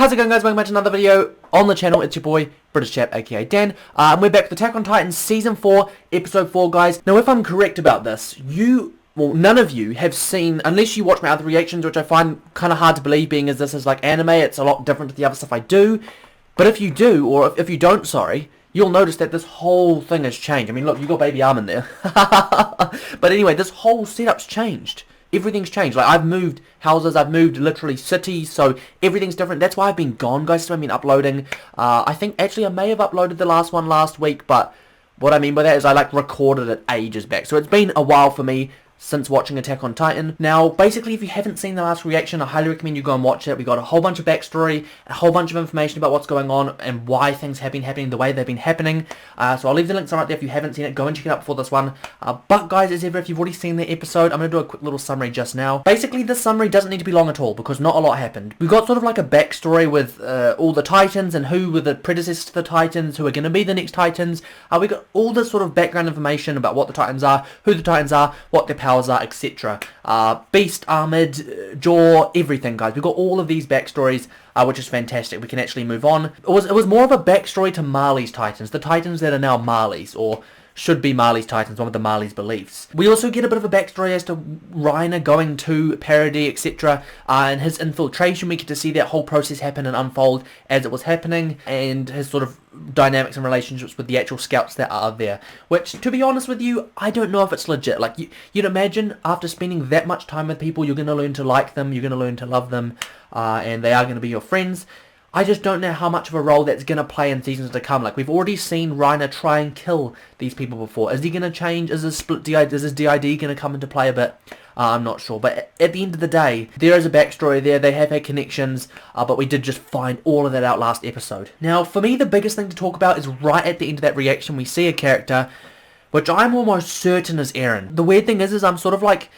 How's it going, guys? Welcome back to another video on the channel. It's your boy, British Chap, aka Dan. And we're back with Attack on Titan Season 4, Episode 4, guys. Now, if I'm correct about this, none of you have seen, unless you watch my other reactions, which I find kind of hard to believe, being as this is like anime, it's a lot different to the other stuff I do. But if you do, or if you don't, sorry, you'll notice that this whole thing has changed. I mean, look, you got Baby Arm in there. But anyway, this whole setup's changed. Everything's changed. Like, I've moved houses, I've moved literally cities, so everything's different. That's why I've been gone, guys, so I've been uploading. I think, actually, I may have uploaded the last one last week, but what I mean by that is I, like, recorded it ages back. So it's been a while for me since watching Attack on Titan. Now, basically, if you haven't seen the last reaction, I highly recommend you go and watch it. We got a whole bunch of backstory, a whole bunch of information about what's going on and why things have been happening the way they've been happening. So I'll leave the links right there if you haven't seen it. Go and check it out before this one. But guys, as ever, if you've already seen the episode, I'm going to do a quick little summary just now. Basically, this summary doesn't need to be long at all because not a lot happened. We got sort of like a backstory with all the Titans and who were the predecessors to the Titans, who are going to be the next Titans. We got all this sort of background information about what the Titans are, who the Titans are, what their powers are, etc. Beast, Armored, Jaw, everything, guys. We've got all of these backstories, which is fantastic. We can actually move on. It was more of a backstory to Marley's Titans, the Titans that are now Marley's, or should be Marley's Titans, one of the Marley's beliefs. We also get a bit of a backstory as to Reiner going to Parody, etc. And his infiltration. We get to see that whole process happen and unfold as it was happening, and his sort of dynamics and relationships with the actual scouts that are there. Which, to be honest with you, I don't know if it's legit. Like, you'd imagine after spending that much time with people, you're going to learn to like them, you're going to learn to love them, and they are going to be your friends. I just don't know how much of a role that's going to play in seasons to come. Like, we've already seen Reiner try and kill these people before. Is he going to change? Is his DID going to come into play a bit? I'm not sure. But at the end of the day, there is a backstory there. They have had connections, but we did just find all of that out last episode. Now, for me, the biggest thing to talk about is right at the end of that reaction, we see a character, which I'm almost certain is Eren. The weird thing is I'm sort of like,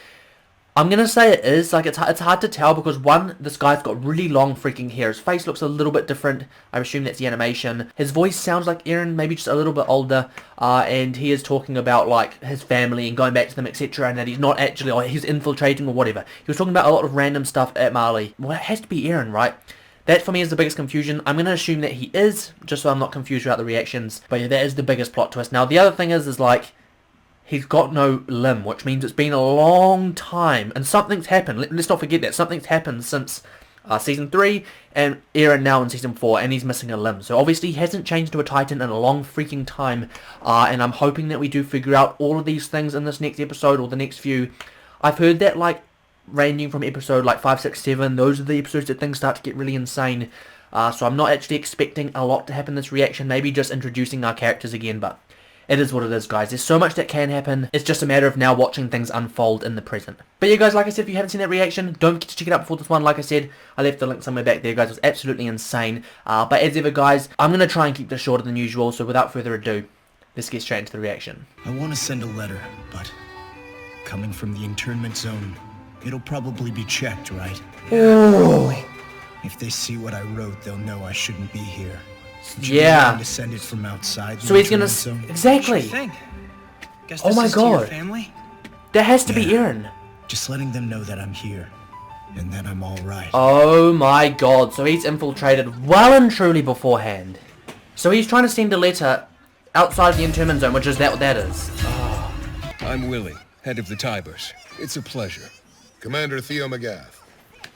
I'm going to say it is, like, it's hard to tell because, one, this guy's got really long freaking hair. His face looks a little bit different. I assume that's the animation. His voice sounds like Eren, maybe just a little bit older, and he is talking about, like, his family and going back to them, etc., and that he's not actually, or he's infiltrating or whatever. He was talking about a lot of random stuff at Marley. Well, it has to be Eren, right? That, for me, is the biggest confusion. I'm going to assume that he is, just so I'm not confused about the reactions. But yeah, that is the biggest plot twist. Now, the other thing is like, he's got no limb, which means it's been a long time, and something's happened. Let's not forget that. Something's happened since Season 3, and Eren now in Season 4, and he's missing a limb. So obviously he hasn't changed to a Titan in a long freaking time, and I'm hoping that we do figure out all of these things in this next episode, or the next few. I've heard that, like, ranging from episode, like, 5, 6, 7, those are the episodes that things start to get really insane. So I'm not actually expecting a lot to happen in this reaction, maybe just introducing our characters again, but it is what it is, guys. There's so much that can happen. It's just a matter of now watching things unfold in the present. But yeah, guys, like I said, if you haven't seen that reaction, don't forget to check it out before this one. Like I said, I left the link somewhere back there, guys. It was absolutely insane. But as ever, guys, I'm going to try and keep this shorter than usual. So without further ado, let's get straight into the reaction. I want to send a letter, but coming from the internment zone, it'll probably be checked, right? Oh. If they see what I wrote, they'll know I shouldn't be here. Yeah. To send it from outside. So he's gonna exactly. Oh my god. That has to be Eren. Just letting them know that I'm here, and then I'm all right. Oh my god. So he's infiltrated well and truly beforehand. So he's trying to send a letter outside the internment zone, which is what that is. Oh. I'm Willie, head of the Tybers. It's a pleasure. Commander Theo McGath.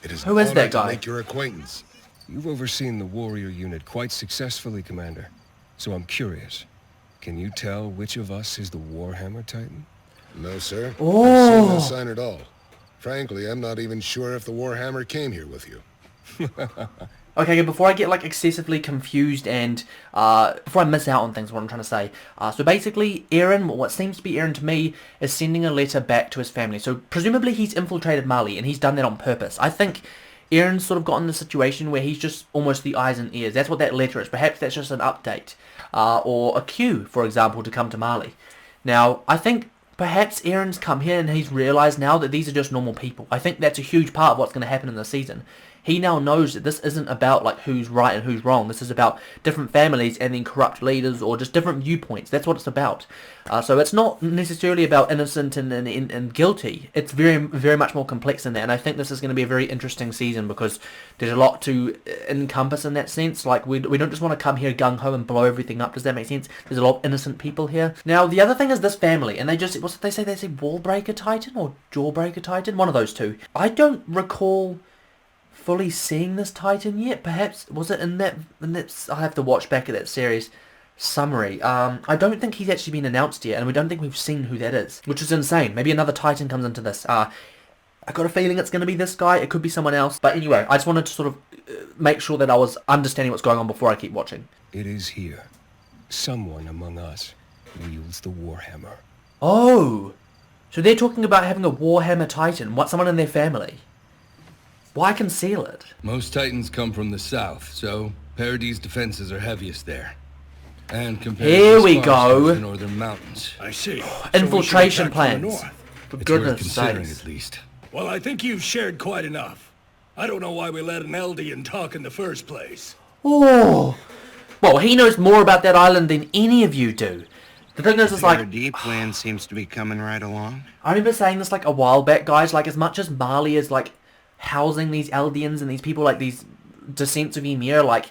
It is Who is that guy? To make your acquaintance. You've overseen the warrior unit quite successfully, Commander. So I'm curious. Can you tell which of us is the Warhammer Titan? No, sir. Oh. I've seen no sign at all. Frankly, I'm not even sure if the Warhammer came here with you. Okay, before I get, like, excessively confused and before I miss out on things, what I'm trying to say. So basically, Eren, what seems to be Eren to me, is sending a letter back to his family. So presumably he's infiltrated Marley, and he's done that on purpose. I think Eren's sort of gotten the situation where he's just almost the eyes and ears. That's what that letter is. Perhaps that's just an update. Or a cue, for example, to come to Marley. Now, I think perhaps Eren's come here and he's realised now that these are just normal people. I think that's a huge part of what's going to happen in this season. he now knows that this isn't about like who's right and who's wrong. This is about different families and then corrupt leaders or just different viewpoints. That's what it's about. So it's not necessarily about innocent and guilty. It's very much more complex than that. And I think this is going to be a very interesting season because there's a lot to encompass in that sense. Like we don't just want to come here gung-ho and blow everything up. Does that make sense? There's a lot of innocent people here. Now the other thing is this family, and they just, what's it they say? They say Wallbreaker Titan or Jawbreaker Titan? One of those two. I don't recall fully seeing this Titan yet. Perhaps was it in that I have to watch back at that series summary. I don't think he's actually been announced yet, and we don't think we've seen who that is, which is insane. Maybe another Titan comes into this. I got a feeling it's going to be this guy. It could be someone else. But anyway, I just wanted to sort of make sure that I was understanding what's going on before I keep watching. It is here. Someone among us wields the Warhammer. Oh, so they're talking about having a Warhammer Titan. What, someone in their family? Why conceal it? Most Titans come from the south, so Paradee's defenses are heaviest there. And compared Here to we go. the northern mountains. I see. Infiltration So we should attack from the plans. north. For It's worth goodness considering sakes. at least. Well, I think you've shared quite enough. I don't know why we let an Eldian talk in the first place. Oh, well, he knows more about that island than any of you do. The thing is, it's like, Paradis plan seems to be coming right along. I remember saying this like a while back, guys. Like, as much as Mali is like housing these Eldians and these people, like these descents of Ymir, like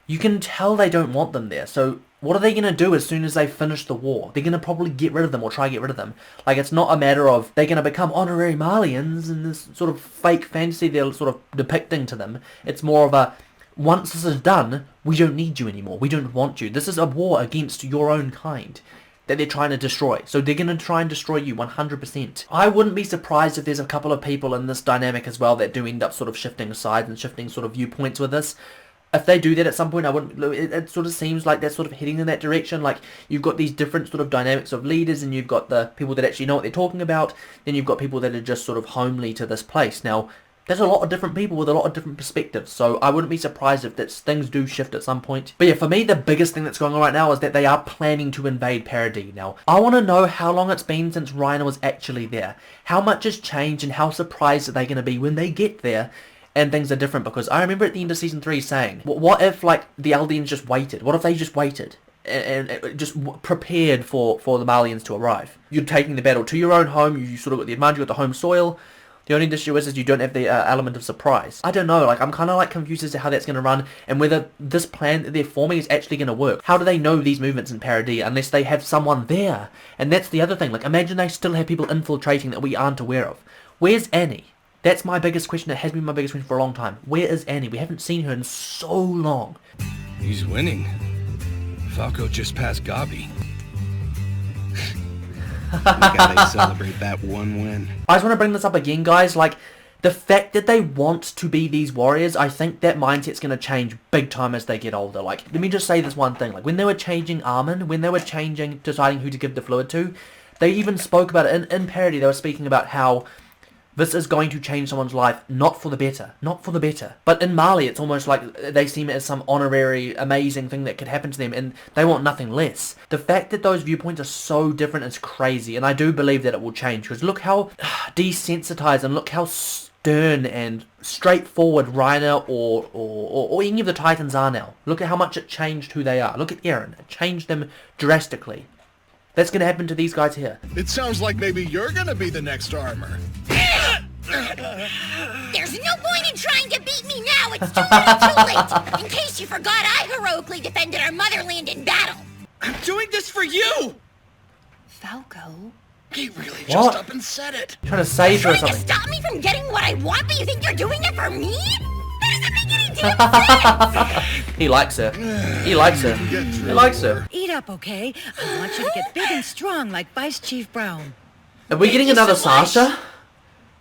you can tell they don't want them there. So what are they going to do as soon as they finish the war? They're going to probably get rid of them or try to get rid of them. Like, it's not a matter of they're going to become honorary Malians and this sort of fake fantasy they're sort of depicting to them. It's more of a, once this is done, we don't need you anymore. We don't want you. This is a war against your own kind that they're trying to destroy. So they're going to try and destroy you 100%. I wouldn't be surprised if there's a couple of people in this dynamic as well that do end up sort of shifting sides and shifting sort of viewpoints with this. If they do that at some point, I wouldn't. It sort of seems like they're sort of heading in that direction. Like, you've got these different sort of dynamics of leaders, and you've got the people that actually know what they're talking about. Then you've got people that are just sort of homely to this place. Now, there's a lot of different people with a lot of different perspectives, so I wouldn't be surprised if things do shift at some point. But yeah, for me, the biggest thing that's going on right now is that they are planning to invade Paradis. Now, I want to know how long it's been since Reiner was actually there. How much has changed, and how surprised are they going to be when they get there and things are different? Because I remember at the end of Season 3 saying, what if, like, the Eldians just waited? What if they just waited and just prepared for the Malians to arrive? You're taking the battle to your own home, you sort of got the advantage, you got the home soil. The only issue is you don't have the element of surprise. I don't know, like, I'm kind of like confused as to how that's going to run and whether this plan that they're forming is actually going to work. How do they know these movements in Paradis unless they have someone there? And that's the other thing, like, imagine they still have people infiltrating that we aren't aware of. Where's Annie? That's my biggest question. It has been my biggest question for a long time. Where is Annie? We haven't seen her in so long. He's winning. Falco just passed Gabi. We gotta celebrate that one win. I just want to bring this up again, guys. Like, the fact that they want to be these warriors, I think that mindset's going to change big time as they get older. Like, let me just say this one thing. Like, when they were changing Armin, when they were deciding who to give the fluid to, they even spoke about it. In Paradis, they were speaking about how this is going to change someone's life, not for the better. Not for the better. But in Mali, it's almost like they see it as some honorary, amazing thing that could happen to them, and they want nothing less. The fact that those viewpoints are so different is crazy, and I do believe that it will change, because look how desensitized and look how stern and straightforward Reiner or any of the Titans are now. Look at how much it changed who they are. Look at Eren. It changed them drastically. That's going to happen to these guys here. It sounds like maybe you're gonna be the next armor. There's no point in trying to beat me now. It's too late. In case you forgot, I heroically defended our motherland in battle. I'm doing this for you! Falco? He really What? just up and said it. Trying to save her or Trying to something. stop me from getting what I want, but you think you're doing it for me? That doesn't make any damn sense. He likes her. He likes her. He likes her. Eat up, okay? I want you to get big and strong like Vice Chief Brown. Are we getting you another so much. Sasha?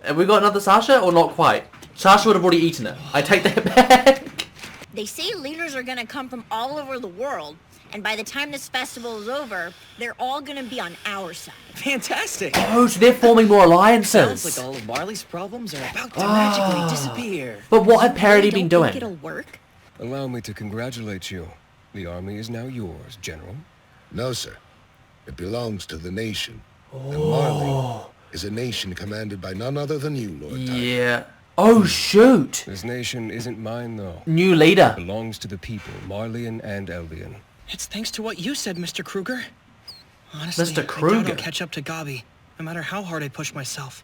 Have we got another Sasha or not quite? Sasha would have already eaten it. I take that back. They say leaders are gonna come from all over the world, and by the time this festival is over, they're all gonna be on our side. Fantastic! Oh, so they're forming more alliances. Sounds like all of Marley's problems are about to magically disappear. But what have Parody Don't been think doing? it'll work? Allow me to congratulate you. The army is now yours, General. No, sir. It belongs to the nation. And Marley is a nation commanded by none other than you, Lord Titan. Yeah. Oh, shoot. This nation isn't mine, though. New leader. It belongs to the people, Marleyan and Eldian. It's thanks to what you said, Mr. Kruger. Honestly, Mr. I doubt Kruger. I'll catch up to Gabi, no matter how hard I push myself.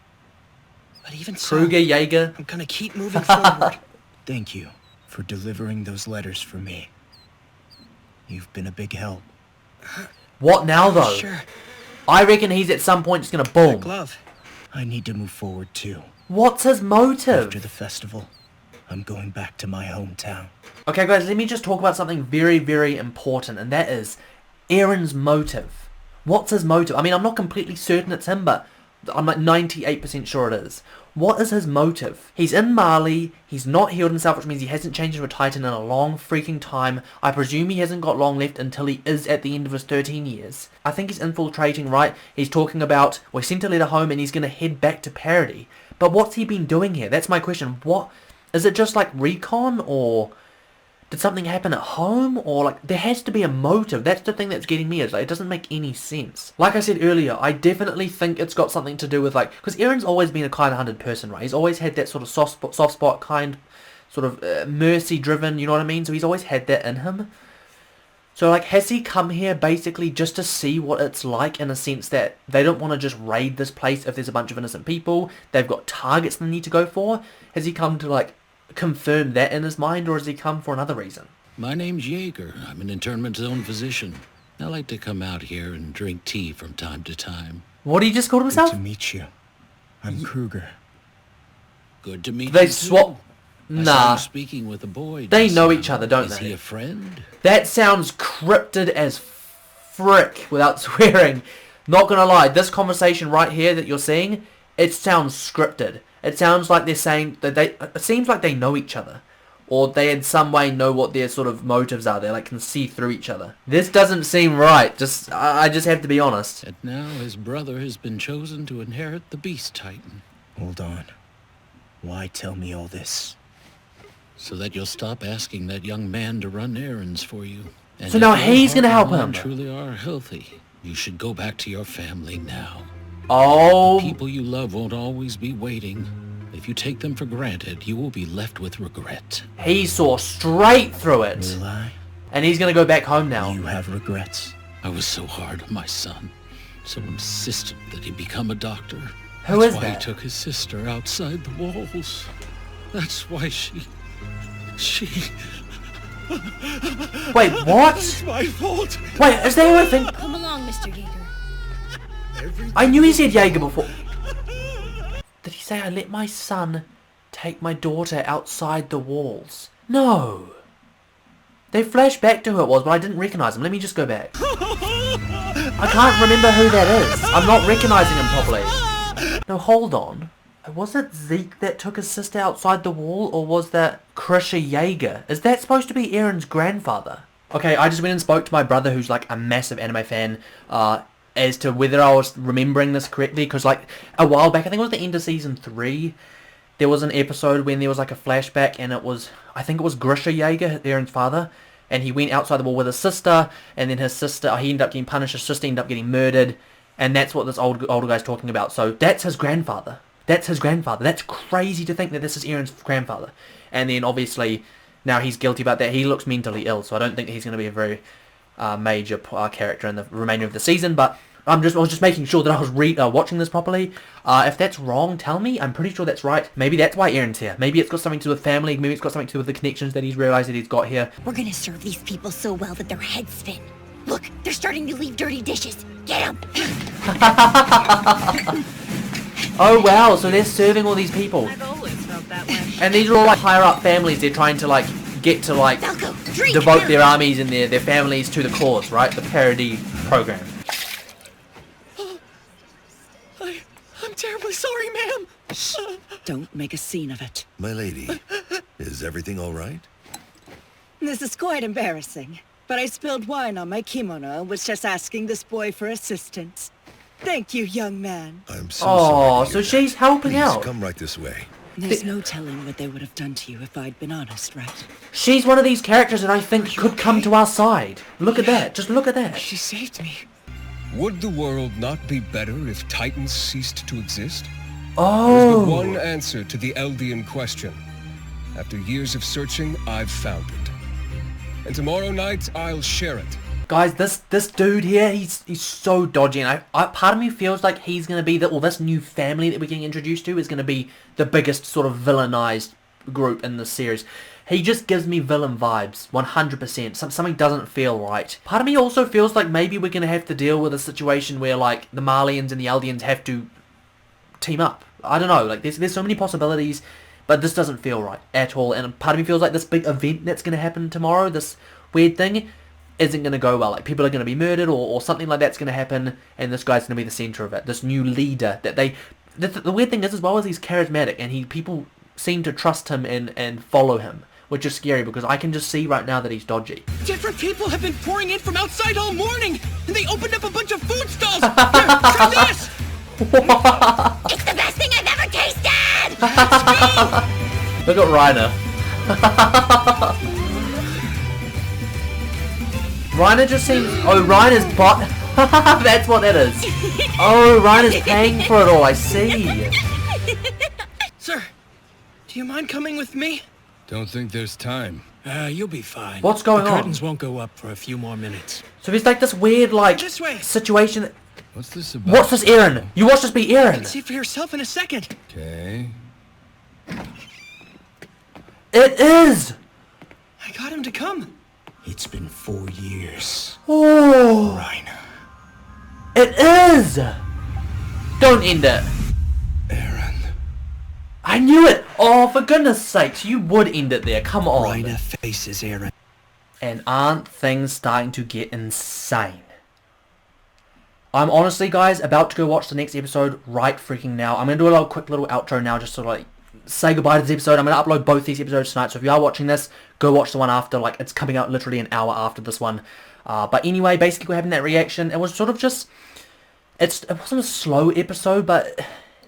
But even Kruger, so, Jaeger. I'm gonna keep moving forward. Thank you for delivering those letters for me. You've been a big help. What now, though? Sure. I reckon he's at some point just gonna boom. Glove. I need to move forward too. What's his motive? After the festival, I'm going back to my hometown. Okay, guys, let me just talk about something very, very important, and that is Eren's motive. What's his motive? I mean, I'm not completely certain it's him, but I'm like 98% sure it is. What is his motive? He's in Mali, he's not healed himself, which means he hasn't changed into a Titan in a long freaking time. I presume he hasn't got long left until he is at the end of his 13 years. I think he's infiltrating, right? He's talking about, we sent a letter home and he's going to head back to Paradis. But what's he been doing here? That's my question. What? Is it just like recon, or did something happen at home, or like there has to be a motive? That's the thing that's getting me. Is like it doesn't make any sense. Like I said earlier, I definitely think it's got something to do with like, because Eren's always been a kind-hearted person, right? He's always had that sort of soft spot, kind, sort of mercy-driven. You know what I mean? So he's always had that in him. So like, has he come here basically just to see what it's like, in a sense that they don't want to just raid this place if there's a bunch of innocent people? They've got targets they need to go for. Has he come to like confirm that in his mind, or has he come for another reason? My name's Yeager. I'm an internment zone physician. I like to come out here and drink tea from time to time. What did he just call himself? Good to meet you. I'm Kruger. Good to meet They you swap. too. I saw Nah. you speaking with a boy. They just know now. each other, don't Is they? he a friend? That sounds cryptid as frick, without swearing. Not gonna lie, this conversation right here that you're seeing, it sounds scripted. It sounds like they're saying that it seems like they know each other, or they in some way know what their sort of motives are. They like can see through each other. This doesn't seem right. I just have to be honest. And now his brother has been chosen to inherit the Beast Titan. Hold on. Why tell me all this? So that you'll stop asking that young man to run errands for you. And So now if your he's gonna heart help and him. mind truly are healthy, you should go back to your family now. Oh, People you love won't always be waiting. If you take them for granted, you will be left with regret. he saw straight through it, Will I? and he's gonna go back home now. You have regrets. I was so hard on my son, so insistent that he become a doctor. Who That's is why that? he took his sister outside the walls. That's why she... Wait, what? It's my fault. Wait, is there anything? Come along, Mr. Yeager. I knew he said Jaeger before. Did he say I let my son take my daughter outside the walls? No. They flashed back to who it was, but I didn't recognise him. Let me just go back. I can't remember who that is. I'm not recognising him properly. No, hold on. Was it Zeke that took his sister outside the wall, or was that Krisha Yeager? Is that supposed to be Eren's grandfather? Okay, I just went and spoke to my brother, who's like a massive anime fan, as to whether I was remembering this correctly, because like a while back, I think it was the end of season 3, there was an episode when there was like a flashback, and it was, I think it was Grisha Yeager, Eren's father, and he went outside the wall with his sister, and then his sister, he ended up getting punished, his sister ended up getting murdered, and that's what this older guy's talking about. So that's his grandfather. That's his grandfather. That's crazy to think that this is Eren's grandfather. And then obviously now he's guilty about that. He looks mentally ill, so I don't think he's going to be a very major character in the remainder of the season. But I was just making sure that I was watching this properly. If that's wrong, tell me. I'm pretty sure that's right. Maybe that's why Eren's here. Maybe it's got something to do with family. Maybe it's got something to do with the connections that he's realised that he's got here. We're gonna serve these people so well that their heads spin. Look, they're starting to leave dirty dishes. Get them! Oh wow, so they're serving all these people. I've always felt that way. And these are all like higher up families. They're trying to like get to like Falco, drink! devote their armies and their families to the cause, right? The Paradis program. I'm terribly sorry, ma'am. Don't make a scene of it. My lady, is everything all right? This is quite embarrassing, but I spilled wine on my kimono and was just asking this boy for assistance. Thank you, young man. I'm so Oh, sorry to so hear she's that. helping Please out. come right this way. There's no telling what they would have done to you if I'd been honest, right? She's one of these characters that I think could come to our side. Look at that. Just look at that. She saved me. Would the world not be better if Titans ceased to exist? There's Oh. but one answer to the Eldian question. After years of searching, I've found it. And tomorrow night, I'll share it. Guys, this dude here, he's so dodgy, and I part of me feels like he's gonna be this new family that we're getting introduced to is gonna be the biggest sort of villainized group in this series. He just gives me villain vibes, 100%. Something doesn't feel right. Part of me also feels like maybe we're gonna have to deal with a situation where like the Marlians and the Eldians have to team up. I don't know. Like there's so many possibilities, but this doesn't feel right at all. And part of me feels like this big event that's gonna happen tomorrow, this weird thing, isn't going to go well. Like, people are going to be murdered or something like that's going to happen, and this guy's going to be the centre of it. This new leader that they... The weird thing is, as well, as he's charismatic, and people seem to trust him and follow him, which is scary, because I can just see right now that he's dodgy. Different people have been pouring in from outside all morning, and they opened up a bunch of food stalls! Here, try this! It's the best thing I've ever tasted! Look at Reiner. Reiner just seems... Oh, Reiner's bot... That's what that is. Oh, Reiner's paying for it all, I see. Sir, do you mind coming with me? Don't think there's time. You'll be fine. What's going The on? curtains won't go up for a few more minutes. So it's like this weird, like, This way. situation that... What's this about? What's this, Eren? You watch this be Eren. See for yourself in a second. Okay. It is! I got him to come. It's been 4 years. Oh! Reiner. It is! Don't end it. Eren. I knew it! Oh, for goodness sakes, you would end it there. Come on. Reiner faces Eren. And aren't things starting to get insane? I'm honestly, guys, about to go watch the next episode right freaking now. I'm going to do a quick little outro now just to, like, say goodbye to this episode. I'm going to upload both these episodes tonight, so if you are watching this, go watch the one after. Like, it's coming out literally an hour after this one. But anyway, basically we're having that reaction. It was sort of just... It wasn't a slow episode, but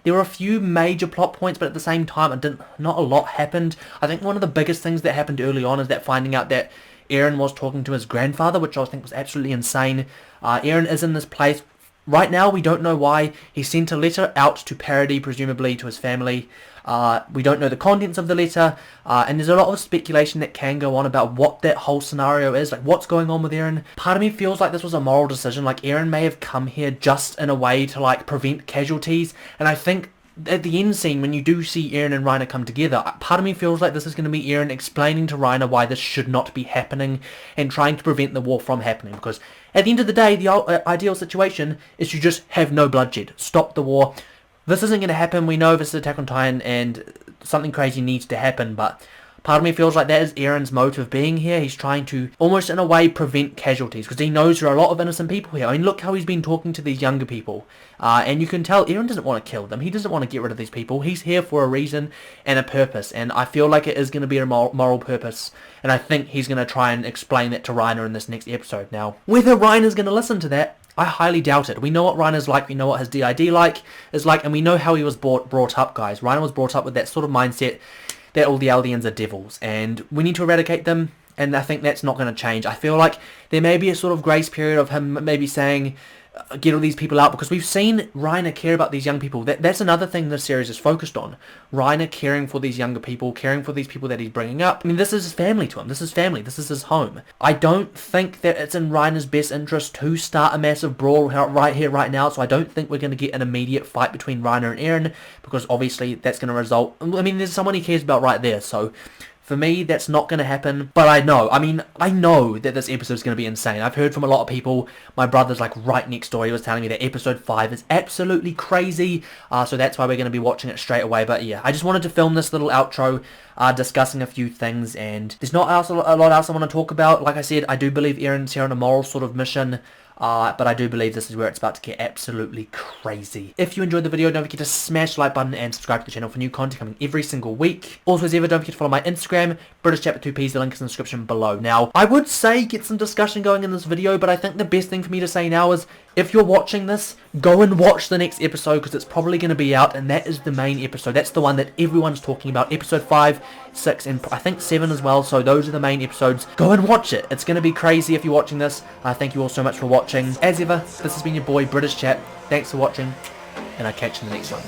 there were a few major plot points, but at the same time, not a lot happened. I think one of the biggest things that happened early on is that finding out that Eren was talking to his grandfather, which I think was absolutely insane. Eren is in this place. Right now, we don't know why. He sent a letter out to Paradis, presumably to his family. We don't know the contents of the letter, and there's a lot of speculation that can go on about what that whole scenario is, like what's going on with Eren. Part of me feels like this was a moral decision, like Eren may have come here just in a way to like prevent casualties, and I think at the end scene when you do see Eren and Reiner come together, part of me feels like this is going to be Eren explaining to Reiner why this should not be happening and trying to prevent the war from happening, because at the end of the day, the ideal situation is to just have no bloodshed, stop the war. This isn't going to happen. We know this is Attack on Titan and something crazy needs to happen, but part of me feels like that is Eren's motive being here. He's trying to, almost in a way, prevent casualties, because he knows there are a lot of innocent people here. I mean, look how he's been talking to these younger people, and you can tell Eren doesn't want to kill them. He doesn't want to get rid of these people. He's here for a reason and a purpose, and I feel like it is going to be a moral purpose, and I think he's going to try and explain that to Reiner in this next episode. Now, whether Reiner's going to listen to that, I highly doubt it. We know what Reiner's like, we know what his DID is like, and we know how he was brought up, guys. Reiner was brought up with that sort of mindset that all the Eldians are devils, and we need to eradicate them, and I think that's not going to change. I feel like there may be a sort of grace period of him maybe saying, get all these people out, because we've seen Reiner care about these young people. That's another thing this series is focused on. Reiner caring for these younger people, caring for these people that he's bringing up. I mean, this is his family to him. This is family. This is his home. I don't think that it's in Reiner's best interest to start a massive brawl right here, right now, so I don't think we're going to get an immediate fight between Reiner and Eren, because obviously that's going to result... I mean, there's someone he cares about right there, so... For me, that's not going to happen, but I know that this episode is going to be insane. I've heard from a lot of people. My brother's like right next door. He was telling me that episode 5 is absolutely crazy, so that's why we're going to be watching it straight away. But yeah, I just wanted to film this little outro discussing a few things, and there's not a lot else I want to talk about. Like I said, I do believe Eren's here on a moral sort of mission. But I do believe this is where it's about to get absolutely crazy. If you enjoyed the video, don't forget to smash the like button and subscribe to the channel for new content coming every single week. Also, as ever, don't forget to follow my Instagram, BritishChat2Ps, the link is in the description below. Now, I would say get some discussion going in this video, but I think the best thing for me to say now is, if you're watching this, go and watch the next episode, because it's probably going to be out, and that is the main episode. That's the one that everyone's talking about. Episode 5, 6, and I think 7 as well, so those are the main episodes. Go and watch it. It's going to be crazy if you're watching this. Thank you all so much for watching. As ever, this has been your boy, British Chat. Thanks for watching. and I'll catch you in the next one.